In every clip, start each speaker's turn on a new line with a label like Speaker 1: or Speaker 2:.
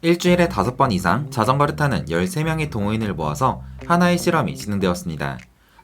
Speaker 1: 일주일에 5번 이상 자전거를 타는 13명의 동호인을 모아서 하나의 실험이 진행되었습니다.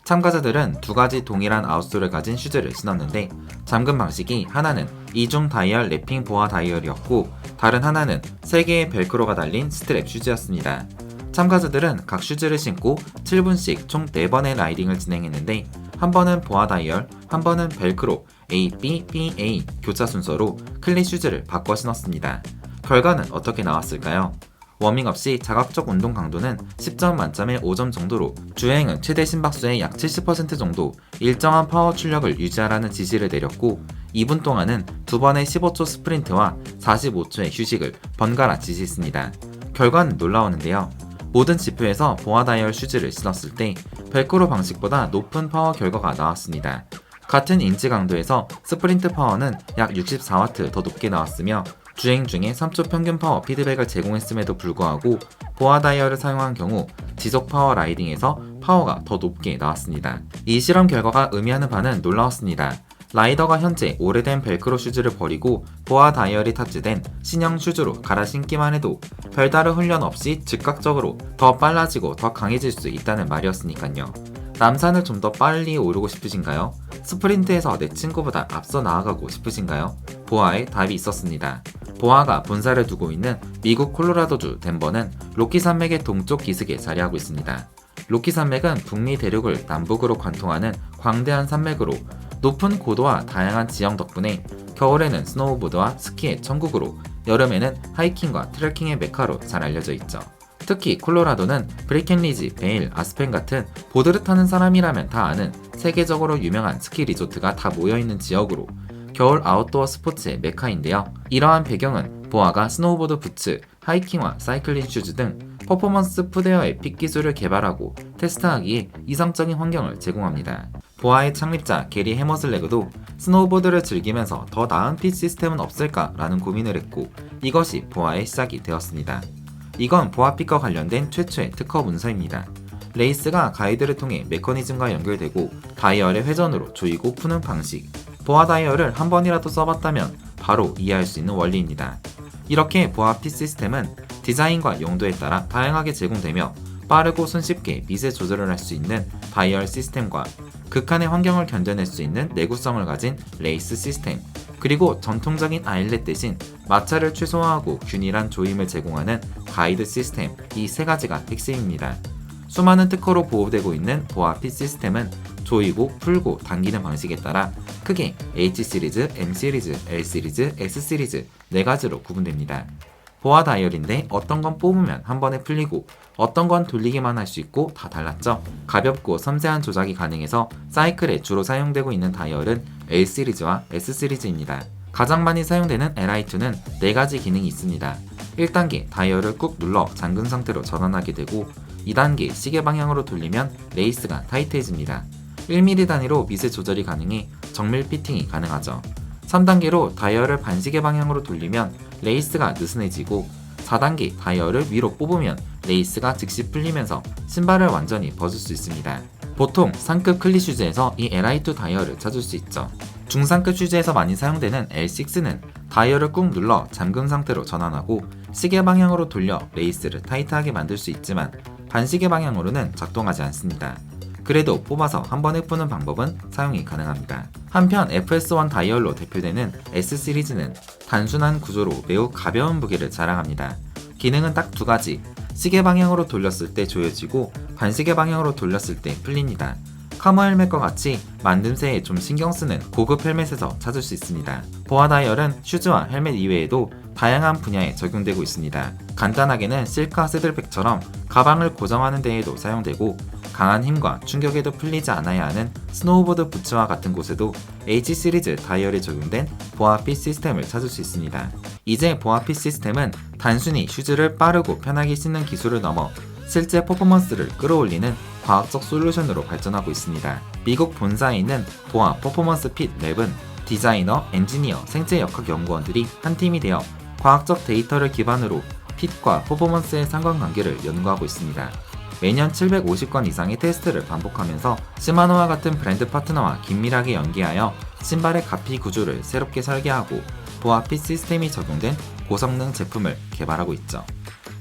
Speaker 1: 참가자들은 두 가지 동일한 아웃솔을 가진 슈즈를 신었는데 잠금 방식이 하나는 이중 다이얼 랩핑 보아 다이얼이었고 다른 하나는 3개의 벨크로가 달린 스트랩 슈즈였습니다. 참가자들은 각 슈즈를 신고 7분씩 총 4번의 라이딩을 진행했는데 한 번은 보아 다이얼, 한 번은 벨크로 A, B, B, A 교차 순서로 클리 슈즈를 바꿔 신었습니다. 결과는 어떻게 나왔을까요? 워밍업 시 자각적 운동 강도는 10점 만점에 5점 정도로 주행은 최대 심박수의 약 70% 정도 일정한 파워 출력을 유지하라는 지시를 내렸고 2분 동안은 2번의 15초 스프린트와 45초의 휴식을 번갈아 지시했습니다. 결과는 놀라웠는데요. 모든 지표에서 보아 다이얼 슈즈를 신었을 때 벨크로 방식보다 높은 파워 결과가 나왔습니다. 같은 인치 강도에서 스프린트 파워는 약 64W 더 높게 나왔으며 주행 중에 3초 평균 파워 피드백을 제공했음에도 불구하고 보아 다이얼을 사용한 경우 지속 파워 라이딩에서 파워가 더 높게 나왔습니다. 이 실험 결과가 의미하는 바는 놀라웠습니다. 라이더가 현재 오래된 벨크로 슈즈를 버리고 보아 다이얼이 탑재된 신형 슈즈로 갈아 신기만 해도 별다른 훈련 없이 즉각적으로 더 빨라지고 더 강해질 수 있다는 말이었으니까요. 남산을 좀 더 빨리 오르고 싶으신가요? 스프린트에서 내 친구보다 앞서 나아가고 싶으신가요? 보아에 답이 있었습니다. 보아가 본사를 두고 있는 미국 콜로라도주 덴버는 로키 산맥의 동쪽 기슭에 자리하고 있습니다. 로키 산맥은 북미 대륙을 남북으로 관통하는 광대한 산맥으로 높은 고도와 다양한 지형 덕분에 겨울에는 스노우보드와 스키의 천국으로 여름에는 하이킹과 트레킹의 메카로 잘 알려져 있죠. 특히 콜로라도는 브레이켄리지, 베일, 아스펜 같은 보드를 타는 사람이라면 다 아는 세계적으로 유명한 스키 리조트가 다 모여있는 지역으로 겨울 아웃도어 스포츠의 메카인데요. 이러한 배경은 보아가 스노우보드 부츠, 하이킹과 사이클링 슈즈 등 퍼포먼스 푸드웨어의 픽 기술을 개발하고 테스트하기에 이상적인 환경을 제공합니다. 보아의 창립자 게리 해머슬레그도 스노우보드를 즐기면서 더 나은 핏 시스템은 없을까라는 고민을 했고 이것이 보아의 시작이 되었습니다. 이건 보아핏과 관련된 최초의 특허 문서입니다. 레이스가 가이드를 통해 메커니즘과 연결되고 다이얼의 회전으로 조이고 푸는 방식, 보아 다이얼을 한 번이라도 써봤다면 바로 이해할 수 있는 원리입니다. 이렇게 보아 핏 시스템은 디자인과 용도에 따라 다양하게 제공되며 빠르고 손쉽게 미세 조절을 할 수 있는 다이얼 시스템과 극한의 환경을 견뎌낼 수 있는 내구성을 가진 레이스 시스템, 그리고 전통적인 아일렛 대신 마찰을 최소화하고 균일한 조임을 제공하는 가이드 시스템, 이 세 가지가 핵심입니다. 수많은 특허로 보호되고 있는 보아 핏 시스템은 조이고 풀고 당기는 방식에 따라 크게 H 시리즈, M 시리즈, L 시리즈, S 시리즈 4가지로 구분됩니다. 보아 다이얼인데 어떤 건 뽑으면 한 번에 풀리고 어떤 건 돌리기만 할 수 있고 다 달랐죠. 가볍고 섬세한 조작이 가능해서 사이클에 주로 사용되고 있는 다이얼은 L 시리즈와 S 시리즈입니다. 가장 많이 사용되는 Li2는 4가지 기능이 있습니다. 1단계 다이얼을 꾹 눌러 잠근 상태로 전환하게 되고 2단계 시계 방향으로 돌리면 레이스가 타이트해집니다. 1mm 단위로 미세 조절이 가능해 정밀 피팅이 가능하죠. 3단계로 다이얼을 반시계 방향으로 돌리면 레이스가 느슨해지고 4단계 다이얼을 위로 뽑으면 레이스가 즉시 풀리면서 신발을 완전히 벗을 수 있습니다. 보통 상급 클리 슈즈에서 이 Li2 다이얼을 찾을 수 있죠. 중상급 슈즈에서 많이 사용되는 L6는 다이얼을 꾹 눌러 잠금 상태로 전환하고 시계 방향으로 돌려 레이스를 타이트하게 만들 수 있지만 반시계 방향으로는 작동하지 않습니다. 그래도 뽑아서 한 번에 푸는 방법은 사용이 가능합니다. 한편 FS1 다이얼로 대표되는 S 시리즈는 단순한 구조로 매우 가벼운 무게를 자랑합니다. 기능은 딱 2가지, 시계 방향으로 돌렸을 때 조여지고 반시계 방향으로 돌렸을 때 풀립니다. 카모 헬멧과 같이 만듦새에 좀 신경쓰는 고급 헬멧에서 찾을 수 있습니다. 보아 다이얼은 슈즈와 헬멧 이외에도 다양한 분야에 적용되고 있습니다. 간단하게는 실카 새들백처럼 가방을 고정하는 데에도 사용되고 강한 힘과 충격에도 풀리지 않아야 하는 스노우보드 부츠와 같은 곳에도 H 시리즈 다이얼이 적용된 보아 핏 시스템을 찾을 수 있습니다. 이제 보아 핏 시스템은 단순히 슈즈를 빠르고 편하게 신는 기술을 넘어 실제 퍼포먼스를 끌어올리는 과학적 솔루션으로 발전하고 있습니다. 미국 본사에 있는 보아 퍼포먼스 핏 랩은 디자이너, 엔지니어, 생체 역학 연구원들이 한 팀이 되어 과학적 데이터를 기반으로 핏과 퍼포먼스의 상관관계를 연구하고 있습니다. 매년 750건 이상의 테스트를 반복하면서 시마노와 같은 브랜드 파트너와 긴밀하게 연계하여 신발의 가피 구조를 새롭게 설계하고 보아 핏 시스템이 적용된 고성능 제품을 개발하고 있죠.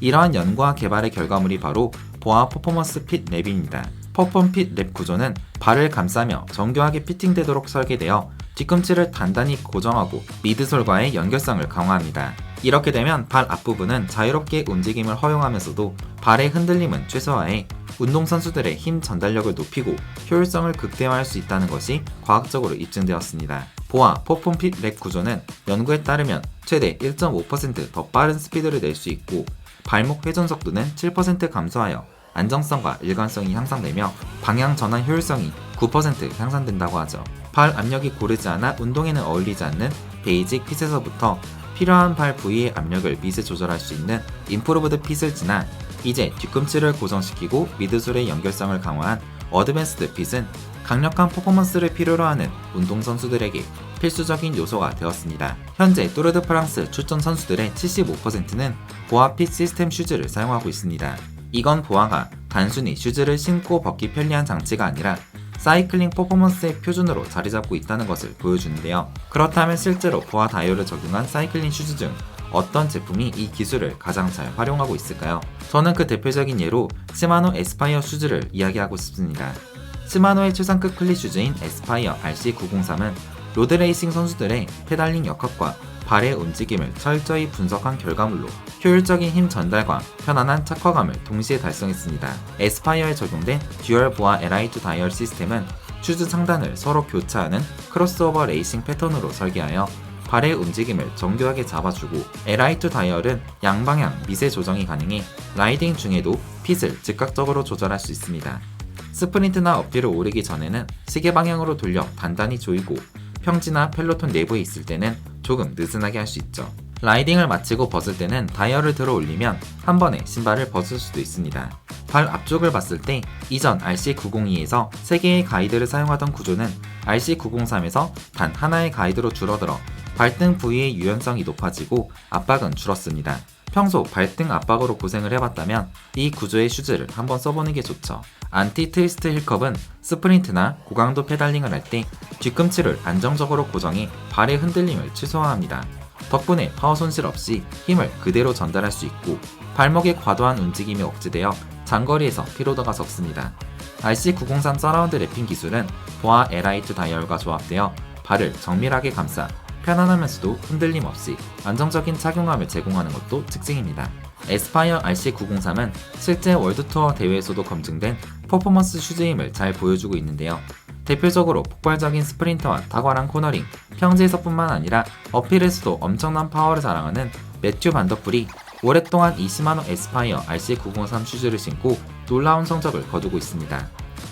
Speaker 1: 이러한 연구와 개발의 결과물이 바로 보아 퍼포먼스 핏 랩입니다. 퍼폼 핏 랩 구조는 발을 감싸며 정교하게 피팅되도록 설계되어 뒤꿈치를 단단히 고정하고 미드솔과의 연결성을 강화합니다. 이렇게 되면 발 앞부분은 자유롭게 움직임을 허용하면서도 발의 흔들림은 최소화해 운동선수들의 힘 전달력을 높이고 효율성을 극대화할 수 있다는 것이 과학적으로 입증되었습니다. 보아 퍼폼 핏 랩 구조는 연구에 따르면 최대 1.5% 더 빠른 스피드를 낼 수 있고 발목 회전 속도는 7% 감소하여 안정성과 일관성이 향상되며 방향 전환 효율성이 9% 향상된다고 하죠. 발 압력이 고르지 않아 운동에는 어울리지 않는 베이직 핏에서부터 필요한 발 부위의 압력을 미세 조절할 수 있는 임프루브드 핏을 지나 이제 뒤꿈치를 고정시키고 미드솔의 연결성을 강화한 어드밴스드 핏은 강력한 퍼포먼스를 필요로 하는 운동선수들에게 필수적인 요소가 되었습니다. 현재 뚜르드 프랑스 출전 선수들의 75%는 보아 핏 시스템 슈즈를 사용하고 있습니다. 이건 보아가 단순히 슈즈를 신고 벗기 편리한 장치가 아니라 사이클링 퍼포먼스의 표준으로 자리잡고 있다는 것을 보여주는데요. 그렇다면 실제로 보아 다이얼을 적용한 사이클링 슈즈 중 어떤 제품이 이 기술을 가장 잘 활용하고 있을까요? 저는 그 대표적인 예로 시마노 에스파이어 슈즈를 이야기하고 싶습니다. 시마노의 최상급 클리 슈즈인 에스파이어 RC903은 로드레이싱 선수들의 페달링 역학과 발의 움직임을 철저히 분석한 결과물로 효율적인 힘 전달과 편안한 착화감을 동시에 달성했습니다. 에스파이어에 적용된 듀얼 보아 LI2 다이얼 시스템은 슈즈 상단을 서로 교차하는 크로스오버 레이싱 패턴으로 설계하여 발의 움직임을 정교하게 잡아주고 LI2 다이얼은 양방향 미세 조정이 가능해 라이딩 중에도 핏을 즉각적으로 조절할 수 있습니다. 스프린트나 어필을 오르기 전에는 시계 방향으로 돌려 단단히 조이고 평지나 펠로톤 내부에 있을 때는 조금 느슨하게 할 수 있죠. 라이딩을 마치고 벗을 때는 다이얼을 들어 올리면 한 번에 신발을 벗을 수도 있습니다. 발 앞쪽을 봤을 때 이전 RC902에서 3개의 가이드를 사용하던 구조는 RC903에서 단 하나의 가이드로 줄어들어 발등 부위의 유연성이 높아지고 압박은 줄었습니다. 평소 발등 압박으로 고생을 해봤다면 이 구조의 슈즈를 한번 써보는 게 좋죠. 안티 트위스트 힐컵은 스프린트나 고강도 페달링을 할 때 뒤꿈치를 안정적으로 고정해 발의 흔들림을 최소화합니다. 덕분에 파워 손실 없이 힘을 그대로 전달할 수 있고 발목의 과도한 움직임이 억제되어 장거리에서 피로도가 적습니다. RC903 서라운드 랩핑 기술은 보아 LI2 다이얼과 조합되어 발을 정밀하게 감싸 편안하면서도 흔들림 없이 안정적인 착용감을 제공하는 것도 특징입니다. 에스파이어 RC903은 실제 월드투어 대회에서도 검증된 퍼포먼스 슈즈임을 잘 보여주고 있는데요. 대표적으로 폭발적인 스프린터와 탁월한 코너링, 평지에서뿐만 아니라 어필에서도 엄청난 파워를 자랑하는 매튜 반더풀이 오랫동안 이 시마노 에스파이어 RC903 슈즈를 신고 놀라운 성적을 거두고 있습니다.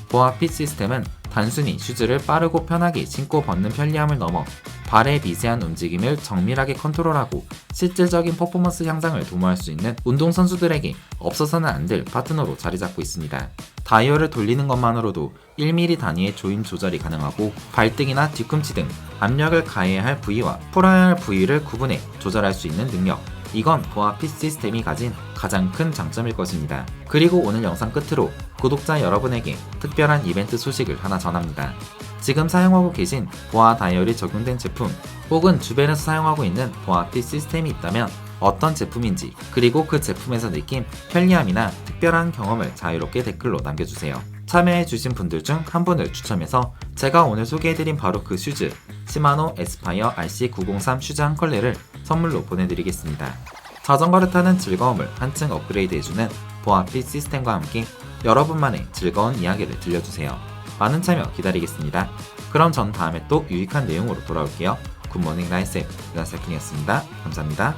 Speaker 1: 보아 핏 시스템은 단순히 슈즈를 빠르고 편하게 신고 벗는 편리함을 넘어 발의 미세한 움직임을 정밀하게 컨트롤하고 실질적인 퍼포먼스 향상을 도모할 수 있는 운동선수들에게 없어서는 안 될 파트너로 자리잡고 있습니다. 다이얼을 돌리는 것만으로도 1mm 단위의 조임 조절이 가능하고 발등이나 뒤꿈치 등 압력을 가해야 할 부위와 풀어야 할 부위를 구분해 조절할 수 있는 능력, 이건 보아 핏 시스템이 가진 가장 큰 장점일 것입니다. 그리고 오늘 영상 끝으로 구독자 여러분에게 특별한 이벤트 소식을 하나 전합니다. 지금 사용하고 계신 보아 다이얼이 적용된 제품 혹은 주변에서 사용하고 있는 보아 핏 시스템이 있다면 어떤 제품인지 그리고 그 제품에서 느낀 편리함이나 특별한 경험을 자유롭게 댓글로 남겨주세요. 참여해주신 분들 중 한 분을 추첨해서 제가 오늘 소개해드린 바로 그 슈즈 시마노 에스파이어 RC903 슈즈 한 컬레를 선물로 보내드리겠습니다. 자전거를 타는 즐거움을 한층 업그레이드해주는 보아 핏 시스템과 함께 여러분만의 즐거운 이야기를 들려주세요. 많은 참여 기다리겠습니다. 그럼 전 다음에 또 유익한 내용으로 돌아올게요. 굿모닝 라이쌤, 유나사킹이었습니다. 감사합니다.